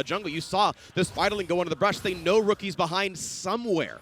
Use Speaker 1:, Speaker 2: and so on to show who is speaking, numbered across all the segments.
Speaker 1: jungle. You saw the Spiderling go into the brush. They know Rookie's behind somewhere.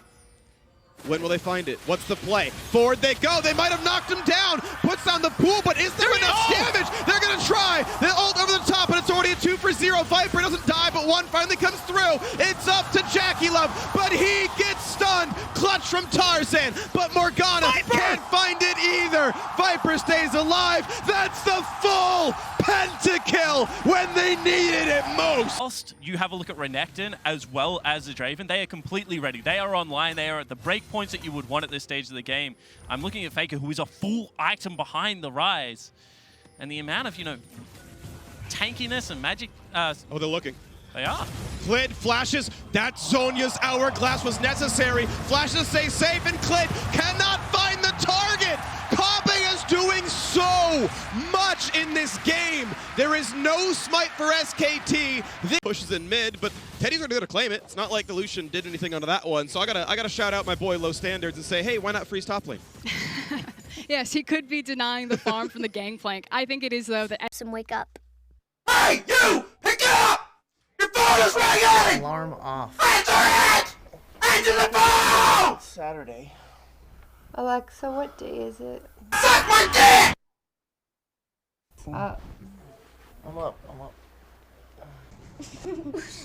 Speaker 1: When will they find it? What's the play? Forward they go. They might have knocked him down. Puts down the pool, but is there enough damage? They're going to try. They ult over the top, and it's already a 2 for 0. Viper doesn't die, but one finally comes through. It's up to Jackie Love, but he gets stunned. Clutch from Tarzan, but Morgana can't find it either. Viper stays alive. That's the full pentakill when they needed it most.
Speaker 2: You have a look at Renekton as well as the Draven. They are completely ready. They are online. They are at the break points that you would want at this stage of the game. I'm looking at Faker, who is a full item behind the Rise. And the amount of, tankiness and magic...
Speaker 1: oh, they're looking.
Speaker 2: They are.
Speaker 1: Clid flashes. That Zhonya's hourglass was necessary. Flashes stay safe, and Clid cannot find the target. Kobe is doing so much in this game. There is no smite for SKT. This pushes in mid, but Teddy's already going to claim it. It's not like the Lucian did anything onto that one. So I gotta shout out my boy Low Standards and say, hey, why not freeze top lane?
Speaker 3: Yes, he could be denying the farm from the gangplank. I think it is, though, that...
Speaker 4: Some wake up.
Speaker 5: Hey, you! Pick it up! Your phone is ringing!
Speaker 6: Alarm off.
Speaker 5: Answer it! Answer the phone!
Speaker 6: It's Saturday.
Speaker 4: Alexa, what day is it?
Speaker 5: Suck my dick!
Speaker 6: I'm up.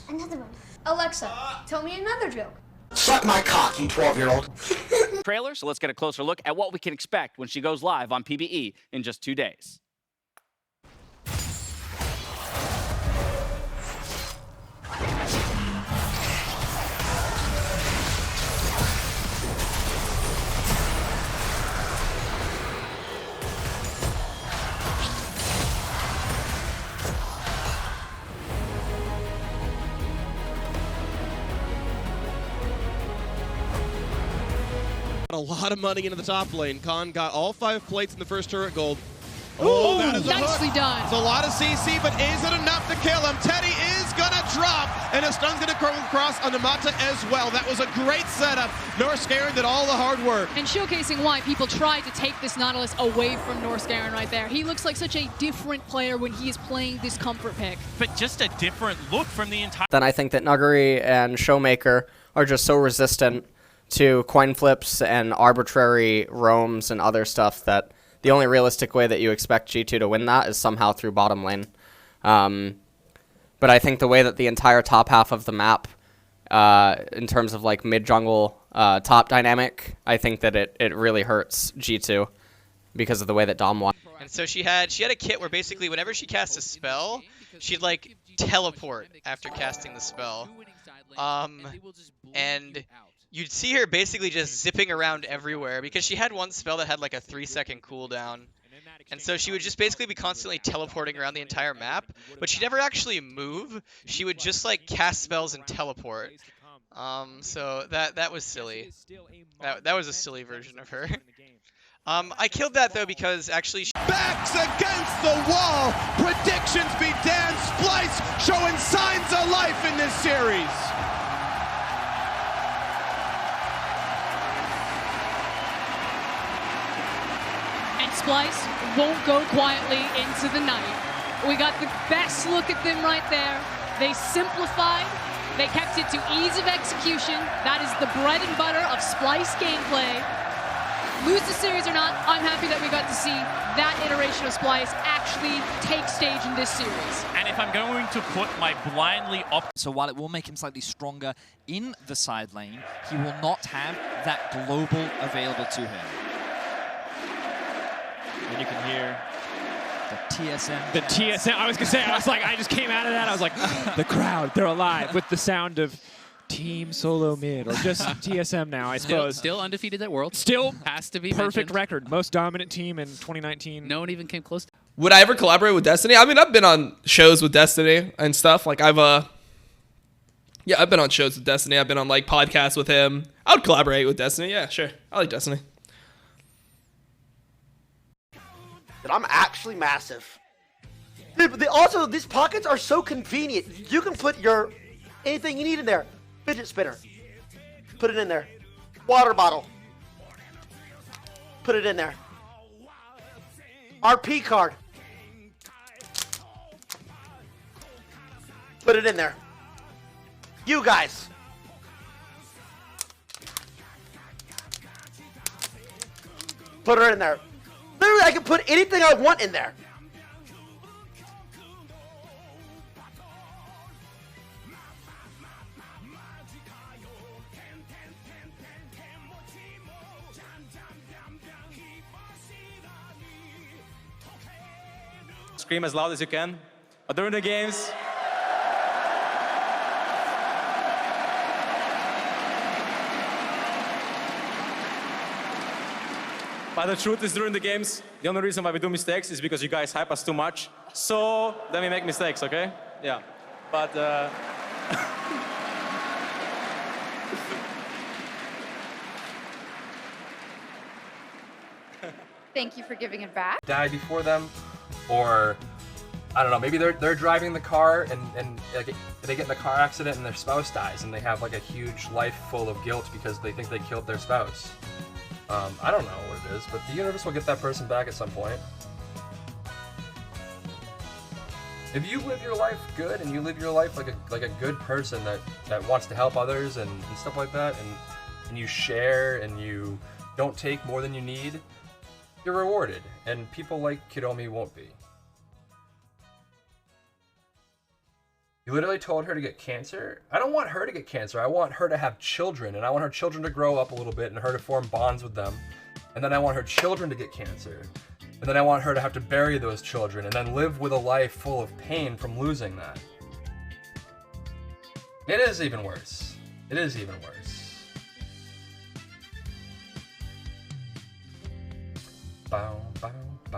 Speaker 4: Another one. Alexa, tell me another joke.
Speaker 5: Suck my cock, you 12-year-old.
Speaker 7: Trailer, so let's get a closer look at what we can expect when she goes live on PBE in just 2 days.
Speaker 1: A lot of money into the top lane. Khan got all 5 plates in the first turret gold. Oh, that is a
Speaker 3: nicely
Speaker 1: hook.
Speaker 3: done.
Speaker 1: It's a lot of CC, but is it enough to kill him? Teddy is gonna drop, and a stun's gonna come across on Namata as well. That was a great setup. Norscarin did all the hard work.
Speaker 3: And showcasing why people tried to take this Nautilus away from Norscarin right there. He looks like such a different player when he is playing this comfort pick.
Speaker 2: But just a different look from the entire...
Speaker 8: Then I think that Nuggery and Showmaker are just so resistant to coin flips and arbitrary roams and other stuff that the only realistic way that you expect G2 to win that is somehow through bottom lane. But I think the way that the entire top half of the map, in terms of like mid-jungle top dynamic, I think that it really hurts G2 because of the way that Dom won.
Speaker 9: And so she had a kit where basically whenever she cast a spell, she'd like teleport after casting the spell. And you'd see her basically just zipping around everywhere because she had one spell that had like a 3-second cooldown. And so she would just basically be constantly teleporting around the entire map, but she'd never actually move. She would just like cast spells and teleport. So that was silly. That was a silly version of her. I killed that though because actually
Speaker 1: Backs against the wall. Predictions be damned. Splice showing signs of life in this series.
Speaker 3: Splice won't go quietly into the night. We got the best look at them right there. They simplified. They kept it to ease of execution. That is the bread and butter of Splice gameplay. Lose the series or not, I'm happy that we got to see that iteration of Splice actually take stage in this series.
Speaker 2: And if I'm going to put my blindly
Speaker 10: So while it will make him slightly stronger in the side lane, he will not have that global available to him.
Speaker 11: And you can hear
Speaker 10: the TSM.
Speaker 11: The TSM. I was going to say, I just came out of that. I was like, the crowd, they're alive with the sound of Team Solo Mid, or just TSM now, I suppose.
Speaker 12: Still undefeated at Worlds.
Speaker 11: Still
Speaker 12: has to be
Speaker 11: perfect
Speaker 12: mentioned.
Speaker 11: Record. Most dominant team in 2019.
Speaker 12: No one even came close.
Speaker 13: Would I ever collaborate with Destiny? I mean, I've been on shows with Destiny and stuff. Like, I've been on shows with Destiny. I've been on, like, podcasts with him. I would collaborate with Destiny. Yeah, sure. I like Destiny.
Speaker 6: I'm actually massive. Also, these pockets are so convenient. You can put anything you need in there. Fidget spinner. Put it in there. Water bottle. Put it in there. RP card. Put it in there. You guys. Put her in there. Literally, I can put anything I want in there.
Speaker 12: Scream as loud as you can. But during the games, but the truth is, during the games, the only reason why we do mistakes is because you guys hype us too much. So then we make mistakes, okay? Yeah. But
Speaker 4: Thank you for giving it back.
Speaker 14: Die before them, or I don't know, maybe they're driving the car and like, they get in a car accident and their spouse dies and they have like a huge life full of guilt because they think they killed their spouse. I don't know what it is, but the universe will get that person back at some point. If you live your life good and you live your life like a good person that wants to help others and stuff like that, and you share and you don't take more than you need, you're rewarded. And people like Kidomi won't be. You literally told her to get cancer? I don't want her to get cancer. I want her to have children, and I want her children to grow up a little bit and her to form bonds with them. And then I want her children to get cancer. And then I want her to have to bury those children and then live with a life full of pain from losing that. It is even worse. It is even worse. Bow, bow, bow.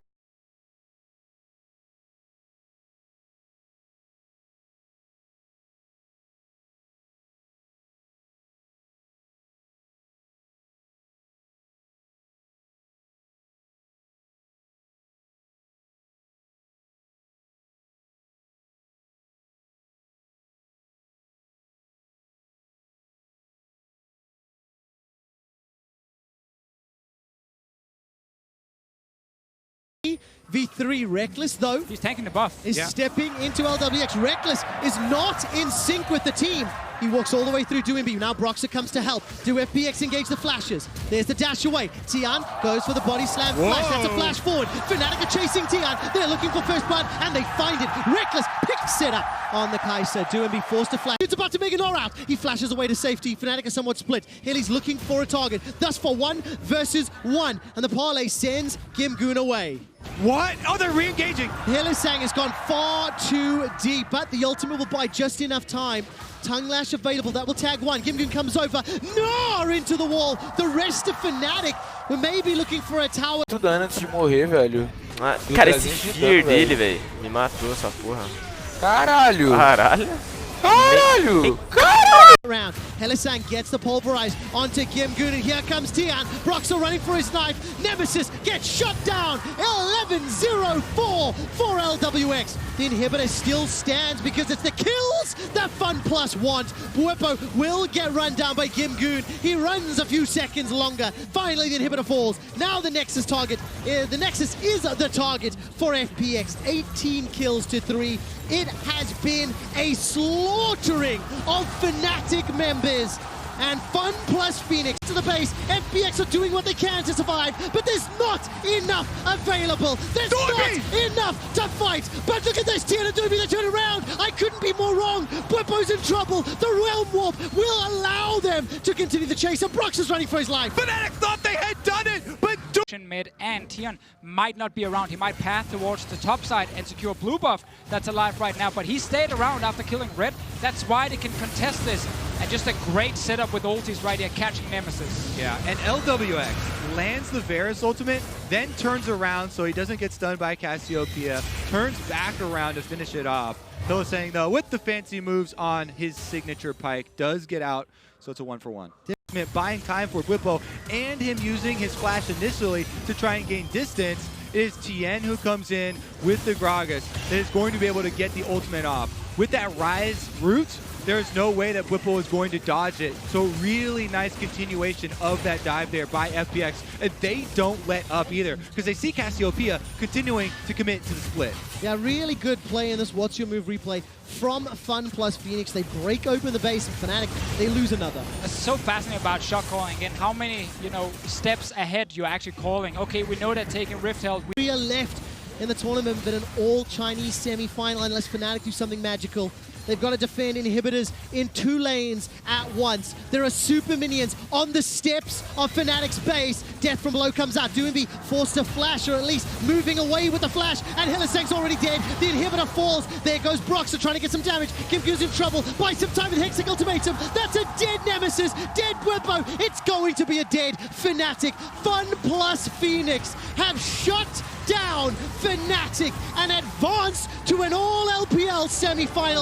Speaker 15: V3 Reckless, though,
Speaker 11: he's tanking the buff.
Speaker 15: Is stepping into LWX. Reckless is not in sync with the team. He walks all the way through Doomby. Now Broxer comes to help. Do FPX engage the flashes? There's the dash away. Tian goes for the body slam flash. That's a flash forward. Fnatic are chasing Tian. They're looking for first blood, and they find it. Reckless picks it up on the Kai'Sa. Doomby forced to flash. It's about to make an all out. He flashes away to safety. Fnatic are somewhat split. Hilly's looking for a target. Thus for 1 versus 1. And the parlay sends Gimgoon away.
Speaker 11: What? Oh, they're re-engaging.
Speaker 15: Hylissang has gone far too deep, but the ultimate will buy just enough time. Tongue Lash available, that will tag one. Gimgoon comes over, no, into the wall. The rest of Fnatic were maybe looking for a tower.
Speaker 16: Muito dano antes de morrer, velho.
Speaker 17: Ah, cara, esse fear dele, velho, me matou essa porra.
Speaker 16: Caralho!
Speaker 17: Caralho!
Speaker 16: Caralho!
Speaker 15: Round. Hylissang gets the pulverize onto Gimgoon, and here comes Tian. Broxer running for his knife. Nemesis gets shut down. 11-0-4 for LWX. The inhibitor still stands because it's the kills that FunPlus want. Bwipo will get run down by Gimgoon. He runs a few seconds longer. Finally, the inhibitor falls. Now the Nexus target. The Nexus is the target for FPX. 18 kills to 3. It has been a slaughtering of Fnatic members. And FunPlus Phoenix to the base. FPX are doing what they can to survive, but there's not enough available. There's not enough to fight. But look at this, Tian and Doomby, they turn around. I couldn't be more wrong. Bwipo's in trouble. The Realm Warp will allow them to continue the chase, and Brox is running for his life.
Speaker 11: Fnatic thought they had done it, but mid and Tian might not be around. He might path towards the top side and secure blue buff that's alive right now, but he stayed around after killing red. That's why they can contest this. And just a great setup with ultis right here, catching Nemesis.
Speaker 18: Yeah, and LWX lands the Varus ultimate, then turns around so he doesn't get stunned by Cassiopeia, turns back around to finish it off. Hylissang, though, with the fancy moves on his signature pike, does get out, so it's a 1-for-1. Buying time for Bwipo and him using his flash initially to try and gain distance. It is Tian who comes in with the Gragas that is going to be able to get the ultimate off. With that Rise root, there's no way that Whipple is going to dodge it. So really nice continuation of that dive there by FPX. And they don't let up either because they see Cassiopeia continuing to commit to the split.
Speaker 15: Yeah, really good play in this What's Your Move replay from Fun plus Phoenix. They break open the base and Fnatic, they lose another.
Speaker 11: It's so fascinating about shot calling and how many, steps ahead you're actually calling. Okay, we know that taking Rift Held.
Speaker 15: We are left in the tournament, but an all-Chinese semi-final unless Fnatic do something magical. They've got to defend inhibitors in 2 lanes at once. There are super minions on the steps of Fnatic's base. Death from below comes out. Doomby forced to flash, or at least moving away with the flash. And Hylissang's already dead. The inhibitor falls. There goes Broxah trying to get some damage. Kimku's in trouble. Buy some time with Hexic Ultimatum. That's a dead Nemesis. Dead Whippo. It's going to be a dead Fnatic. Fun plus Phoenix have shut down Fnatic and advanced to an all-LPL semi-final.